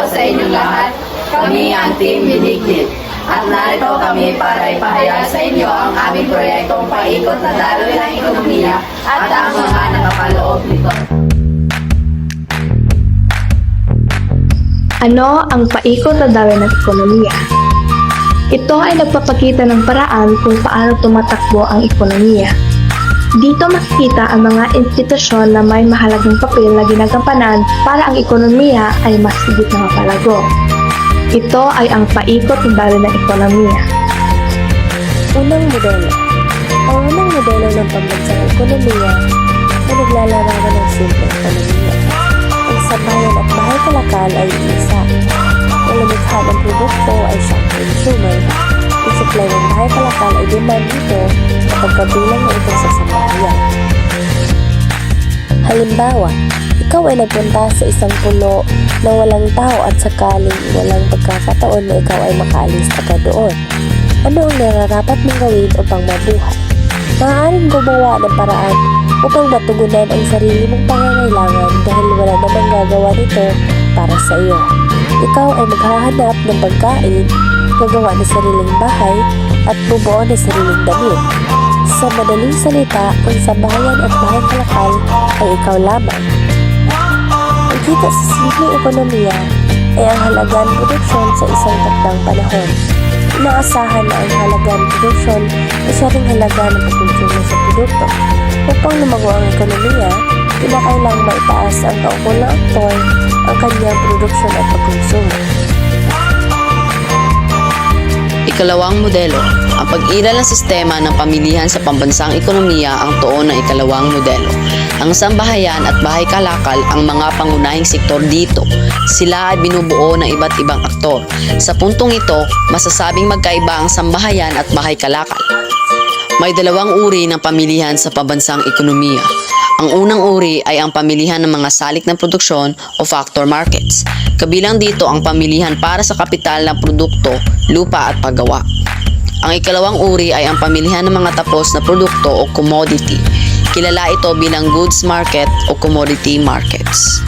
sa inyong lahat. Kami ang Team Binignit. At narito kami para ipahayag sa inyo ang aming proyektong paikot na daloy ng ekonomiya at ang mga nakapaloob nito. Ano ang paikot na daloy ng ekonomiya? Ito ay nagpapakita ng paraan kung paano tumatakbo ang ekonomiya. Dito makikita ang mga institusyon na may mahalagang papel na ginagampanan para ang ekonomiya ay mas higit na mapalago. Ito ay ang paikot na daloy ng ekonomiya. Unang modelo. Ang unang modelo ng pambansang ekonomiya ay naglalarawan ng simple ekonomiya. Ang sabayan at bahay kalakal ay isa. Ang lumikha ng produkto ay siyang consumer. Ang supply ng bahay kalakal ay demand nito sa pagkabilang na ito sa sambahayan. Halimbawa, ikaw ay nagpunta sa isang pulo na walang tao at sakaling walang pagkakataon na ikaw ay makaalis agad doon. Ano ang nararapat mong gawin upang mabuhay? Maaaring gumawa ng paraan upang matugunan ang sarili mong pangangailangan dahil wala namang gagawa nito para sa iyo. Ikaw ay maghahanap ng pagkain, gagawa ng sariling bahay, at bubuo ng sariling damit. Sa madaling salita, ang sambahayan at bahay kalakal ay ikaw lamang. Ang kita sa simpleng ekonomiya ay ang halaga ng produksyon sa isang takdang panahon. Inaasahan na ang halaga ng produksyon ay siya ring halaga ng pagkonsumo sa produkto. Upang lumago ang ekonomiya, kinakailangang maitaas ang kaukulang aktor ang kanyang produksyon at pagkonsumo. Ikalawang modelo. Ang pag-iral ng sistema ng pamilihan sa pambansang ekonomiya ang tuon ng ikalawang modelo. Ang sambahayan at bahay kalakal ang mga pangunahing sektor dito. Sila ay binubuo ng iba't ibang aktor. Sa puntong ito, masasabing magkaiba ang sambahayan at bahay kalakal. May dalawang uri ng pamilihan sa pambansang ekonomiya. Ang unang uri ay ang pamilihan ng mga salik ng produksyon o factor markets. Kabilang dito ang pamilihan para sa kapital ng produkto, lupa at paggawa. Ang ikalawang uri ay ang pamilihan ng mga tapos na produkto o commodity. Kilala ito bilang goods market o commodity markets.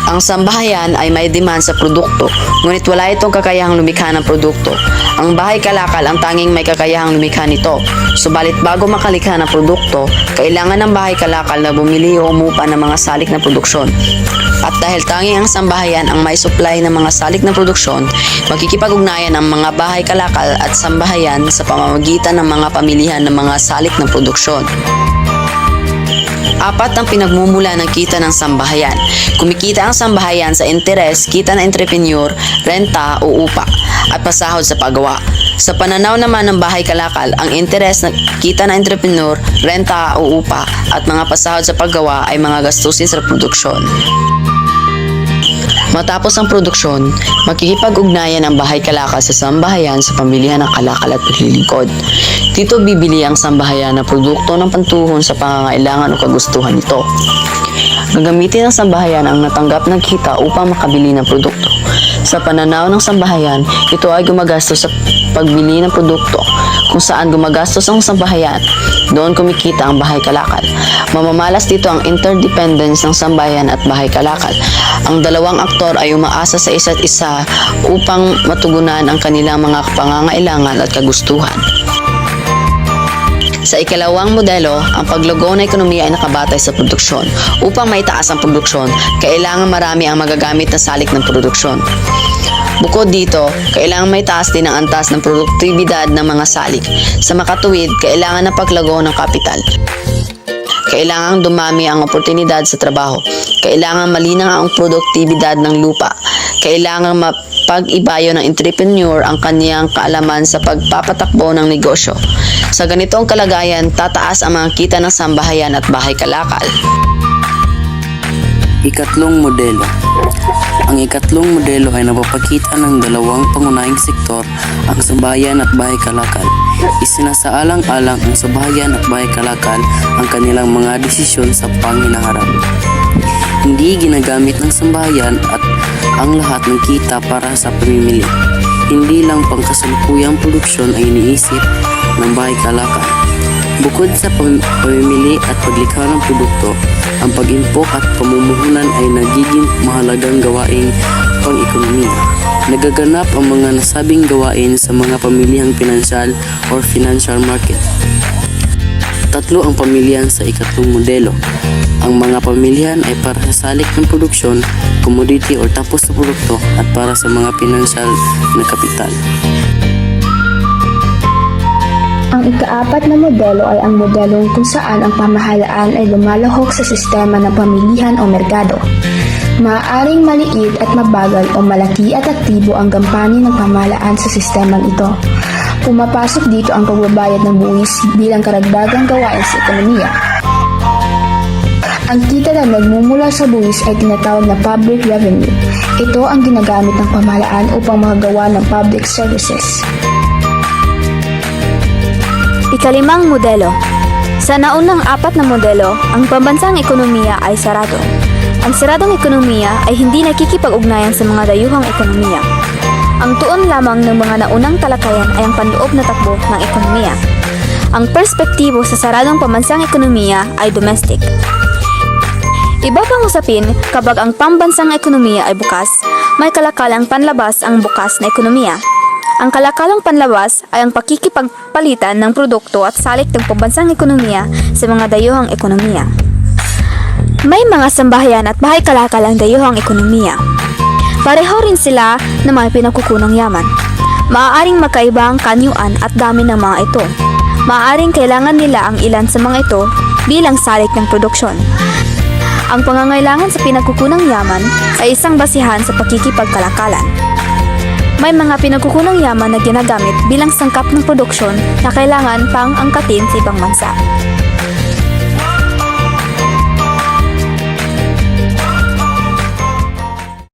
Ang sambahayan ay may demand sa produkto, ngunit wala itong kakayahang lumikha ng produkto. Ang bahay kalakal ang tanging may kakayahang lumikha nito. Subalit bago makalikha ng produkto, kailangan ng bahay kalakal na bumili o umupa ng mga salik na produksyon. At dahil tanging ang sambahayan ang may supply ng mga salik na produksyon, makikipag-ugnayan ang mga bahay kalakal at sambahayan sa pamamagitan ng mga pamilihan ng mga salik na produksyon. Apat ang pinagmumula ng kita ng sambahayan. Kumikita ang sambahayan sa interes, kita ng entrepreneur, renta o upa, at pasahod sa paggawa. Sa pananaw naman ng bahay kalakal, ang interes na kita ng entrepreneur, renta o upa, at mga pasahod sa paggawa ay mga gastusin sa produksyon. Matapos ang produksyon, makikipag-ugnayan ang bahay kalakal sa sambahayan sa pamilihan ng kalakal at paglilingkod. Dito bibili ang sambahayan ng produkto ng pantuhon sa pangangailangan o kagustuhan nito. Gagamitin ng sambahayan ang natanggap ng kita upang makabili ng produkto. Sa pananaw ng sambahayan, ito ay gumagastos sa pagbili ng produkto. Kung saan gumagastos ang sambahayan, doon kumikita ang bahay kalakal. Mamamalas dito ang interdependence ng sambahayan at bahay kalakal. Ang dalawang aktor ay umaasa sa isa't isa upang matugunan ang kanilang mga pangangailangan at kagustuhan. Sa ikalawang modelo, ang paglago ng ekonomiya ay nakabatay sa produksyon. Upang maitaas ang produksyon, kailangan marami ang magagamit na salik ng produksyon. Bukod dito, kailangan may taas din ang antas ng produktibidad ng mga salik. Sa makatuwid, kailangan ng paglago ng kapital. Kailangang dumami ang oportunidad sa trabaho. Kailangan malinang ang produktibidad ng lupa. Kailangang mapag-ibayo ng entrepreneur ang kaniyang kaalaman sa pagpapatakbo ng negosyo. Sa ganitong kalagayan, tataas ang mga kita ng sambahayan at bahay kalakal. Ikatlong modelo. Ang ikatlong modelo ay napapakita ng dalawang pangunahing sektor, ang sambahayan at bahay kalakal. Isinasaalang-alang ang sambahayan at bahay kalakal ang kanilang mga desisyon sa panghinaharap. Hindi ginagamit ng sambahayan at ang lahat ng kita para sa pamimili. Hindi lang pangkasalukuyang produksyon ay iniisip ng bahay kalakal. Bukod sa pamimili at paglikha ng produkto, ang pag-impok at pamumuhunan ay nagiging mahalagang gawaing pang-ekonomiya. Nagaganap ang mga nasabing gawain sa mga pamilihang pinansyal or financial market. Tatlo ang pamilihan sa ikatlong modelo. Ang mga pamilihan ay para sa salik ng produksyon, commodity or tapos na produkto at para sa mga pinansyal na kapital. Ang ikaapat na modelo ay ang modelong kung saan ang pamahalaan ay lumalahok sa sistema ng pamilihan o merkado. Maaaring maliit at mabagal o malaki at aktibo ang gampanin ng pamahalaan sa sistemang ito. Pumapasok dito ang pagbabayad ng buwis bilang karagdagang gawain sa ekonomiya. Ang kita na nagmumula sa buwis ay tinatawag na public revenue. Ito ang ginagamit ng pamahalaan upang makagawa ng public services. Ikalimang modelo. Sa naunang apat na modelo, ang pambansang ekonomiya ay sarado. Ang saradong ekonomiya ay hindi nakikipag-ugnayan sa mga dayuhang ekonomiya. Ang tuon lamang ng mga naunang talakayan ay ang panloob na takbo ng ekonomiya. Ang perspektibo sa saradong pambansang ekonomiya ay domestic. Iba pang usapin, kapag ang pambansang ekonomiya ay bukas, may kalakalang panlabas ang bukas na ekonomiya. Ang kalakalang panlabas ay ang pakikipagpalitan ng produkto at salik ng pambansang ekonomiya sa mga dayuhang ekonomiya. May mga sambahayan at bahay kalakal ang dayuhang ekonomiya. Pareho rin sila na may pinagkukunang yaman. Maaaring magkaiba ang kanyuan at dami ng mga ito. Maaaring kailangan nila ang ilan sa mga ito bilang salik ng produksyon. Ang pangangailangan sa pinagkukunang yaman ay isang basihan sa pakikipagkalakalan. May mga pinagkukunang yaman na ginagamit bilang sangkap ng produksyon na kailangan pang angkatin sa ibang bansa.